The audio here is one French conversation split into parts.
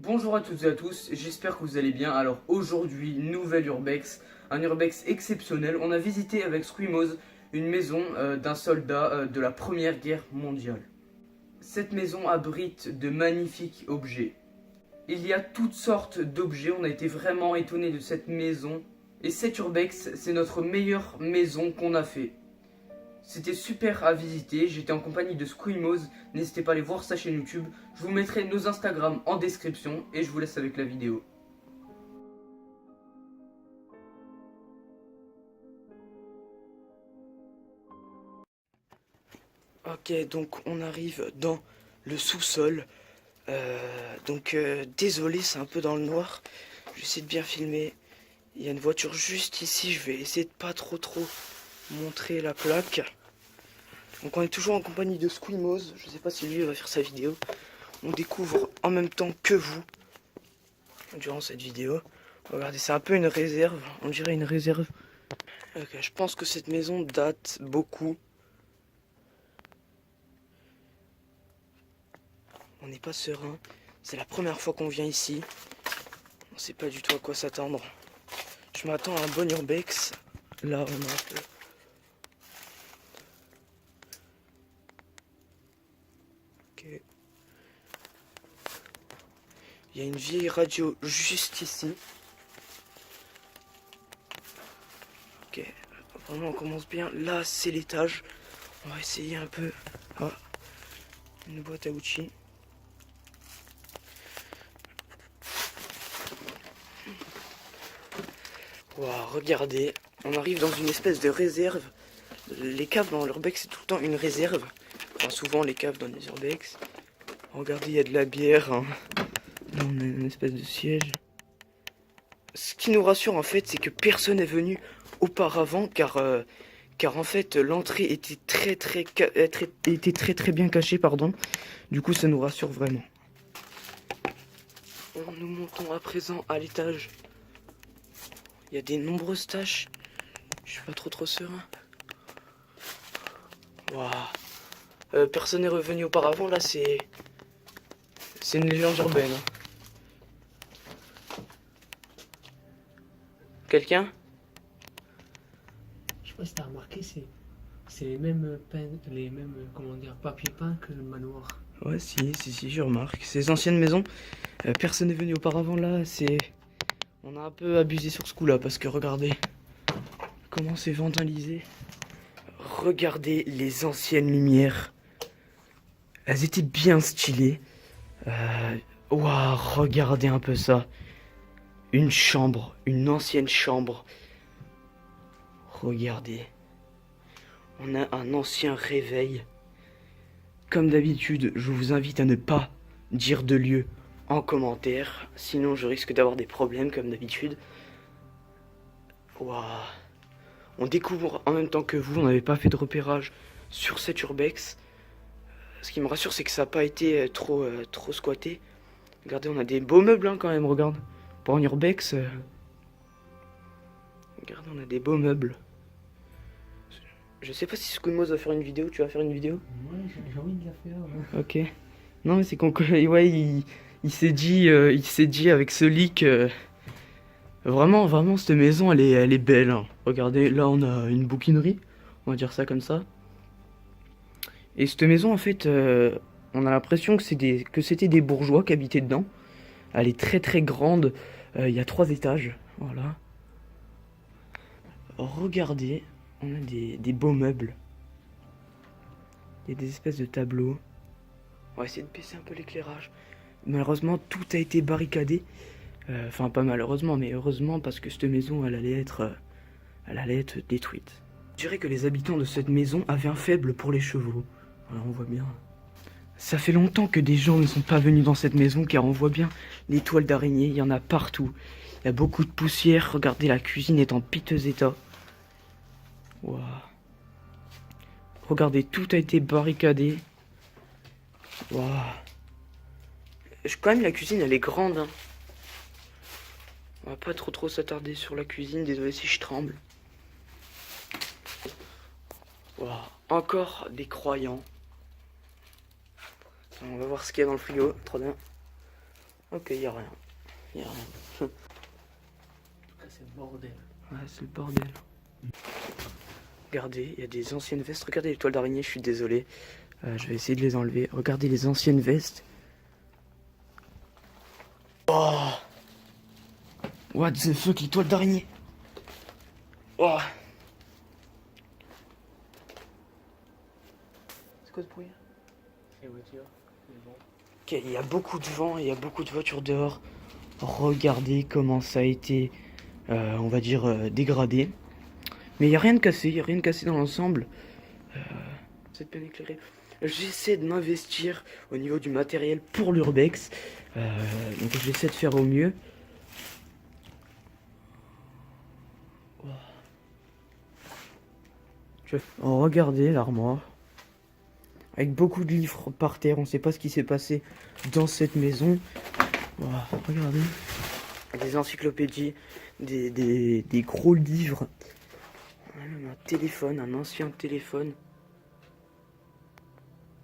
Bonjour à toutes et à tous, j'espère que vous allez bien. Alors aujourd'hui, nouvelle urbex, un urbex exceptionnel. On a visité avec Squimose une maison d'un soldat de la Première Guerre mondiale. Cette maison abrite de magnifiques objets. Il y a toutes sortes d'objets, on a été vraiment étonnés de cette maison. Et cette urbex, c'est notre meilleure maison qu'on a fait. C'était super à visiter, j'étais en compagnie de Squimose, n'hésitez pas à aller voir sa chaîne YouTube. Je vous mettrai nos Instagram en description et je vous laisse avec la vidéo. Ok, donc on arrive dans le sous-sol. Désolé, c'est un peu dans le noir. J'essaie de bien filmer. Il y a une voiture juste ici, je vais essayer de pas trop montrer la plaque. Donc on est toujours en compagnie de Squimose, je sais pas si lui va faire sa vidéo. On découvre en même temps que vous durant cette vidéo. Regardez, c'est un peu une réserve, on dirait une réserve. Ok, je pense que cette maison date beaucoup. On n'est pas serein, c'est la première fois qu'on vient ici. On sait pas du tout à quoi s'attendre. Je m'attends à un bon urbex. Là on a un peu... Ok. Il y a une vieille radio juste ici. Ok, vraiment on commence bien. Là c'est l'étage. On va essayer un peu. Ah, une boîte à outils. Wow, regardez, on arrive dans une espèce de réserve. Les caves dans l'urbex c'est tout le temps une réserve. Enfin souvent les caves dans les urbex. Regardez, il y a de la bière. Hein. Là on a une espèce de siège. Ce qui nous rassure en fait, c'est que personne n'est venu auparavant, car en fait l'entrée était très bien cachée, pardon. Du coup ça nous rassure vraiment. Nous montons à présent à l'étage. Il y a des nombreuses tâches. Je suis pas trop serein. Waouh. Personne n'est revenu auparavant, là c'est une légende urbaine. Quelqu'un? Je sais pas si t'as remarqué, c'est les mêmes les mêmes comment dire papiers peints que le manoir. Ouais, si, je remarque. Ces anciennes maisons, personne n'est venu auparavant, là c'est... On a un peu abusé sur ce coup-là, parce que regardez comment c'est vandalisé. Regardez les anciennes lumières. Elles étaient bien stylées. Waouh, regardez un peu ça. Une chambre, une ancienne chambre. Regardez. On a un ancien réveil. Comme d'habitude, je vous invite à ne pas dire de lieu en commentaire. Sinon, je risque d'avoir des problèmes, comme d'habitude. Waouh. On découvre en même temps que vous. On n'avait pas fait de repérage sur cette urbex. Ce qui me rassure, c'est que ça n'a pas été trop squatté. Regardez, on a des beaux meubles hein, quand même, regarde. Pour un urbex, regardez, on a des beaux meubles. Je sais pas si Squimose va faire une vidéo, tu vas faire une vidéo? Ouais, j'ai envie de la faire. Ouais. Ok. Non mais c'est qu'on... Ouais, il s'est dit avec ce leak... Vraiment, cette maison, elle est belle. Hein. Regardez, là on a une bouquinerie. On va dire ça comme ça. Et cette maison, en fait, on a l'impression que c'était des bourgeois qui habitaient dedans. Elle est très grande. Il y a 3 étages. Voilà. Regardez, on a des beaux meubles. Il y a des espèces de tableaux. On va essayer de baisser un peu l'éclairage. Malheureusement, tout a été barricadé. Enfin, pas malheureusement, mais heureusement, parce que cette maison, elle allait être détruite. Je dirais que les habitants de cette maison avaient un faible pour les chevaux. Voilà, on voit bien. Ça fait longtemps que des gens ne sont pas venus dans cette maison, car on voit bien les toiles d'araignée, il y en a partout. Il y a beaucoup de poussière, regardez, la cuisine est en piteux état. Waouh. Regardez, tout a été barricadé. Waouh. Quand même, la cuisine, elle est grande. Hein. On va pas trop s'attarder sur la cuisine, désolé si je tremble. Waouh. Encore des croyants. On va voir ce qu'il y a dans le frigo, trop bien. Ok, y a rien. Y a rien. En tout cas, c'est le bordel. Ouais, c'est le bordel. Regardez, il y a des anciennes vestes. Regardez les toiles d'araignée, je suis désolé. Je vais essayer de les enlever. Regardez les anciennes vestes. Oh! What the fuck, les toiles d'araignée. Oh! C'est quoi ce bruit? Les voitures, les vents. Ok, il y a beaucoup de vent, il y a beaucoup de voitures dehors. Regardez comment ça a été, on va dire, dégradé. Mais il n'y a rien de cassé, il n'y a rien de cassé dans l'ensemble. C'est bien éclairé. J'essaie de m'investir au niveau du matériel pour l'urbex. Donc j'essaie de faire au mieux. Regardez l'armoire. Avec beaucoup de livres par terre. On ne sait pas ce qui s'est passé dans cette maison. Voilà, regardez. Des encyclopédies, des gros livres. Même un téléphone, un ancien téléphone.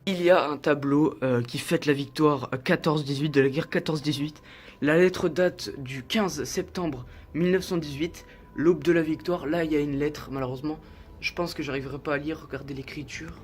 Il y a un tableau qui fête la victoire 14-18 de la guerre 14-18. La lettre date du 15 septembre 1918, l'aube de la victoire. Là, il y a une lettre, malheureusement. Je pense que j'arriverai pas à lire. Regardez l'écriture.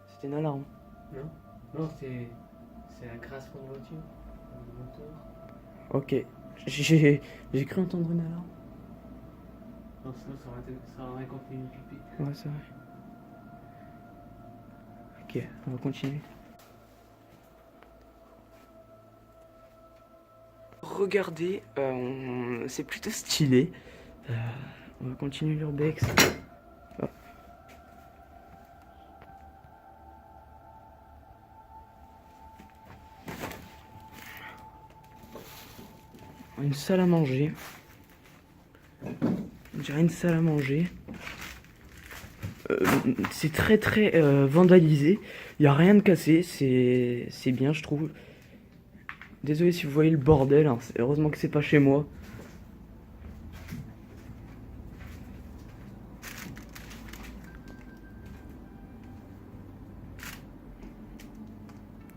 C'était une alarme. Non, non, c'est un grincement de voiture. Un moteur. Ok. J'ai cru entendre une alarme. Non, sinon ça aurait continué de piper. Ouais, c'est vrai. Ok, on va continuer. Regardez, c'est plutôt stylé. On va continuer l'urbex. Oh. Une salle à manger. On dirait une salle à manger. C'est très vandalisé. Il n'y a rien de cassé. C'est bien, je trouve. Désolé si vous voyez le bordel. Hein. Heureusement que c'est pas chez moi.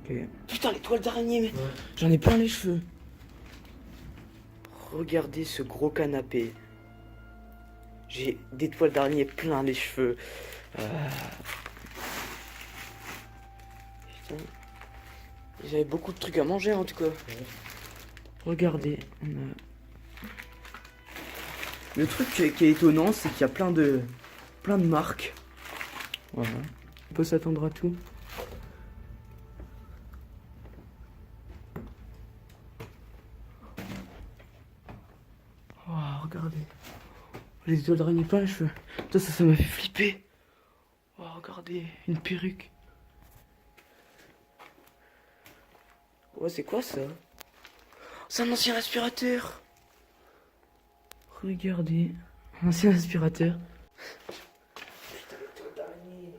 Ok. Putain, les toiles d'araignée, mais Ouais. j'en ai plein les cheveux. Regardez ce gros canapé. J'ai des toiles d'araignée plein les cheveux. Putain. J'avais beaucoup de trucs à manger en tout cas. Ouais. Regardez. Le truc qui est étonnant, c'est qu'il y a plein de marques. Voilà. On peut s'attendre à tout. Oh, regardez. Les toiles d'araignée plein les cheveux. Putain, ça m'a fait flipper. Oh, regardez, une perruque. Ouais, c'est quoi ça? C'est un ancien aspirateur. Regardez, un ancien aspirateur. Putain, les toiles d'araignée.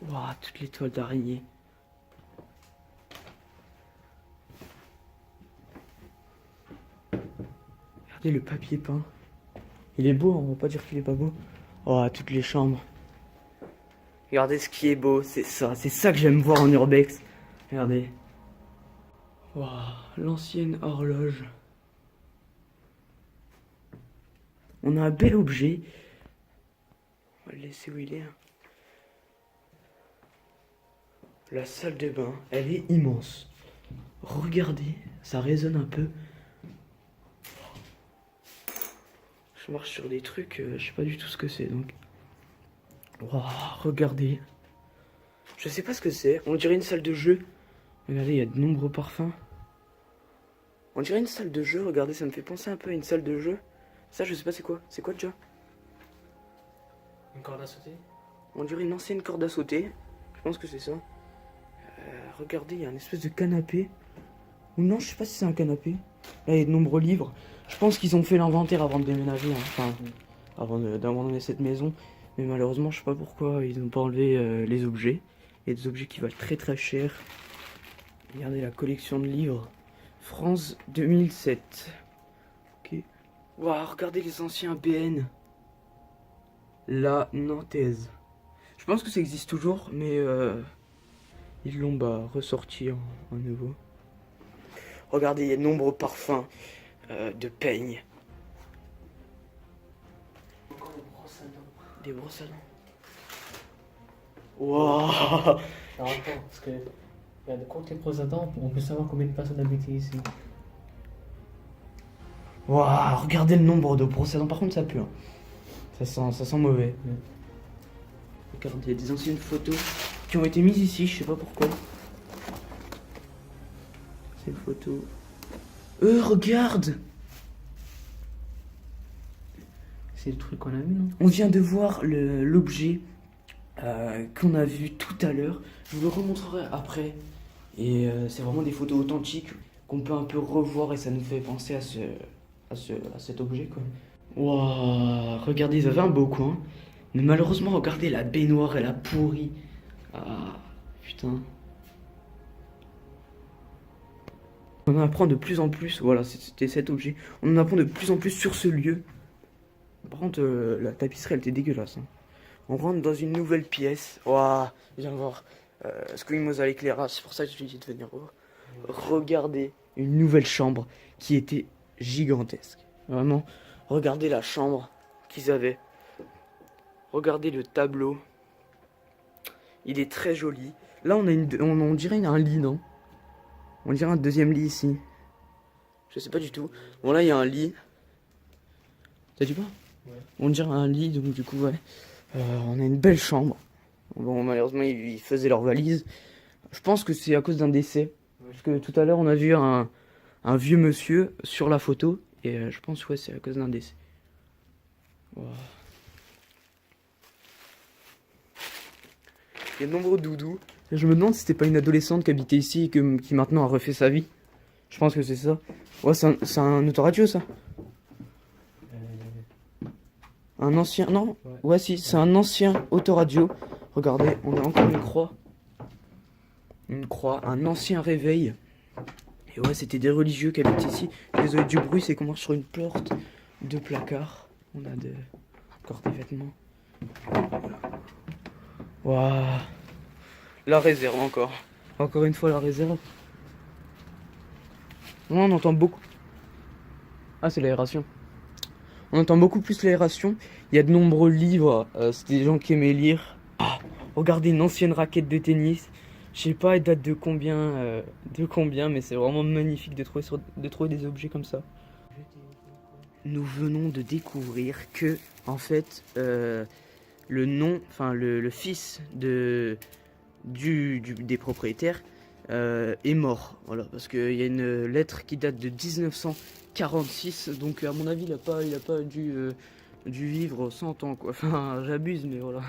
Waouh, toutes les toiles d'araignée. Regardez le papier peint. Il est beau, on va pas dire qu'il est pas beau. Oh, toutes les chambres. Regardez ce qui est beau, c'est ça que j'aime voir en urbex. Regardez. Waouh, l'ancienne horloge. On a un bel objet. On va le laisser où il est. La salle de bain, elle est immense. Regardez, ça résonne un peu. Je marche sur des trucs, je sais pas du tout ce que c'est donc. Waouh, regardez. Je sais pas ce que c'est. On dirait une salle de jeu. Regardez, il y a de nombreux parfums. On dirait une salle de jeu. Regardez, ça me fait penser un peu à une salle de jeu. Ça, je sais pas c'est quoi. C'est quoi déjà? Une corde à sauter. On dirait une ancienne corde à sauter. Je pense que c'est ça. Regardez, il y a une espèce de canapé. Ou non, je sais pas si c'est un canapé. Là, il y a de nombreux livres. Je pense qu'ils ont fait l'inventaire avant de déménager. Hein. Enfin, avant d'abandonner cette maison. Mais malheureusement, je sais pas pourquoi ils n'ont pas enlevé les objets. Il y a des objets qui valent très cher. Regardez la collection de livres. France 2007. Ok. Waouh, regardez les anciens BN. La Nantaise. Je pense que ça existe toujours, mais ils l'ont ressorti en nouveau. Regardez, il y a de nombreux parfums de peigne. Encore des brosses à dents. Des brosses à dents. Waouh! Alors attends, parce que regarde, compte les brosses à dents, on peut savoir combien de personnes habitent ici. Waouh! Regardez le nombre de brosses à dents. Par contre, ça pue. Hein. Ça sent mauvais. Ouais. Regardez, il y a des anciennes photos qui ont été mises ici, je sais pas pourquoi. Ces photos. Regarde! C'est le truc qu'on a vu, non? On vient de voir l'objet qu'on a vu tout à l'heure. Je vous le remontrerai après. Et c'est vraiment des photos authentiques qu'on peut un peu revoir et ça nous fait penser à cet objet, quoi. Waouh, regardez, ils avaient un beau coin. Mais malheureusement, regardez, la baignoire, elle a pourri. Ah, putain. On en apprend de plus en plus, voilà, c'était cet objet. On en apprend de plus en plus sur ce lieu. Par contre, la tapisserie, elle était dégueulasse. Hein. On rentre dans une nouvelle pièce. Waouh, viens voir. Squimos à l'éclairage, c'est pour ça que je lui ai dit de venir voir. Regardez une nouvelle chambre qui était gigantesque. Vraiment, regardez la chambre qu'ils avaient. Regardez le tableau. Il est très joli. Là, on dirait un lit, non? On dirait un deuxième lit ici. Je sais pas du tout. Bon, là, il y a un lit. T'as dit pas? Ouais. On dirait un lit, donc du coup, ouais. On a une belle chambre. Bon, malheureusement, ils faisaient leur valise. Je pense que c'est à cause d'un décès. Ouais. Parce que tout à l'heure, on a vu un vieux monsieur sur la photo. Et je pense, ouais, c'est à cause d'un décès. Wow. Il y a de nombreux doudous. Je me demande si c'était pas une adolescente qui habitait ici et qui maintenant a refait sa vie. Je pense que c'est ça. Ouais, c'est un autoradio, ça. Un ancien... Non. Ouais, si, c'est un ancien autoradio. Regardez, on a encore une croix. Une croix, un ancien réveil. Et ouais, c'était des religieux qui habitaient ici. Désolé du bruit, c'est qu'on marche sur une porte de placard. On a encore des vêtements. Waouh. La réserve encore. Encore une fois la réserve. On entend beaucoup. Ah, c'est l'aération. On entend beaucoup plus l'aération. Il y a de nombreux livres. C'est des gens qui aimaient lire. Ah, regardez une ancienne raquette de tennis. Je sais pas, elle date de combien, mais c'est vraiment magnifique de trouver des objets comme ça. Nous venons de découvrir que, en fait, le fils des propriétaires est mort. Voilà, parce qu'il y a une lettre qui date de 1946, donc à mon avis, il a pas dû vivre 100 ans, quoi. Enfin, j'abuse, mais voilà.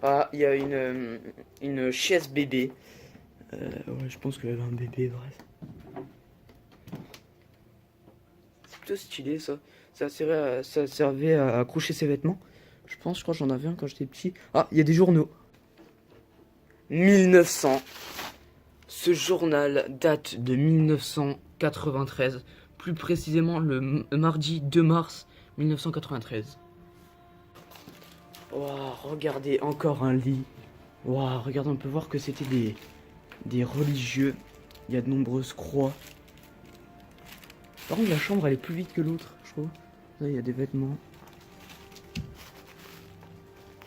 Ah, il y a une chaise bébé. Ouais, je pense qu'elle avait un bébé, bref. C'est plutôt stylé, ça. Ça servait à accrocher ses vêtements. Je crois que j'en avais un quand j'étais petit. Ah, il y a des journaux. 1900. Ce journal date de 1993. Plus précisément le mardi 2 mars 1993. Waouh, regardez, encore un lit. Waouh, regardez, on peut voir que c'était des religieux. Il y a de nombreuses croix. Par contre, la chambre, elle est plus vide que l'autre, je trouve. Là, il y a des vêtements.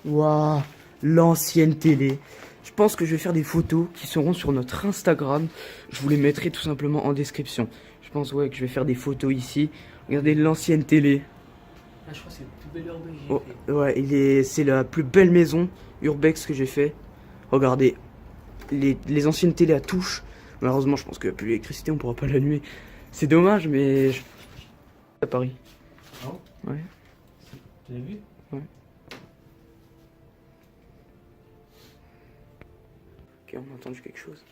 Waouh, l'ancienne télé. Je pense que je vais faire des photos qui seront sur notre Instagram. Je vous les mettrai tout simplement en description. Je pense, ouais, que je vais faire des photos ici. Regardez l'ancienne télé. Ah, je crois que c'est le plus bel urbex que Oh, j'ai fait. ouais, c'est la plus belle maison urbex que j'ai fait. Regardez, les anciennes télé à touche. Malheureusement, je pense que plus l'électricité, on pourra pas l'allumer. C'est dommage, mais à Paris. Ah bon? Ouais. Tu l'as vu? Ouais. Ok, on a entendu quelque chose.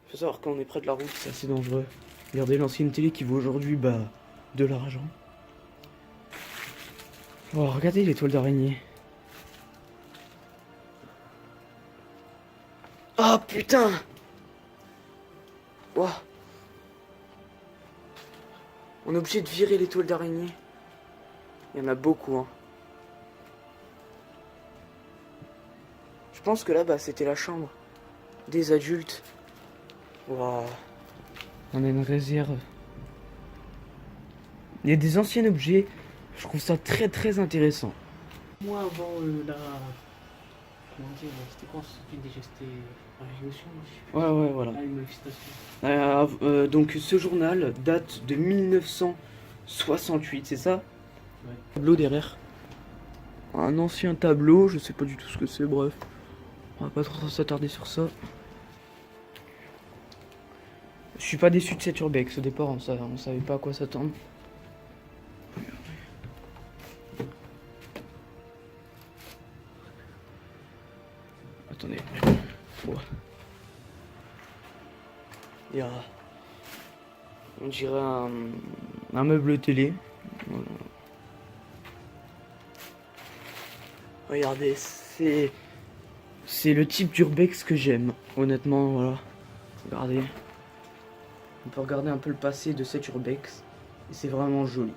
Faut savoir quand on est près de la route, c'est assez dangereux. Regardez l'ancienne télé qui vaut aujourd'hui de l'argent. Oh, regardez les toiles d'araignée. Ah putain! Ouah. On est obligé de virer les toiles d'araignée. Il y en a beaucoup, hein. Je pense que là-bas, c'était la chambre des adultes. Waouh. On a une réserve. Il y a des anciens objets. Je trouve ça très très intéressant. Moi, avant la. Comment dire, c'était quoi ce truc déjà? C'était la Révolution. Ouais, voilà. Ah, une manifestation. Donc ce journal date de 1968, c'est ça? Ouais. Tableau derrière. Un ancien tableau, je sais pas du tout ce que c'est, bref. On va pas trop s'attarder sur ça. Je suis pas déçu de cette urbex, au départ on savait pas à quoi s'attendre. Attendez. Oh. Il y a... On dirait un meuble télé. Voilà. Regardez, c'est le type d'urbex que j'aime, honnêtement, voilà. Regardez. On peut regarder un peu le passé de cette urbex. Et c'est vraiment joli.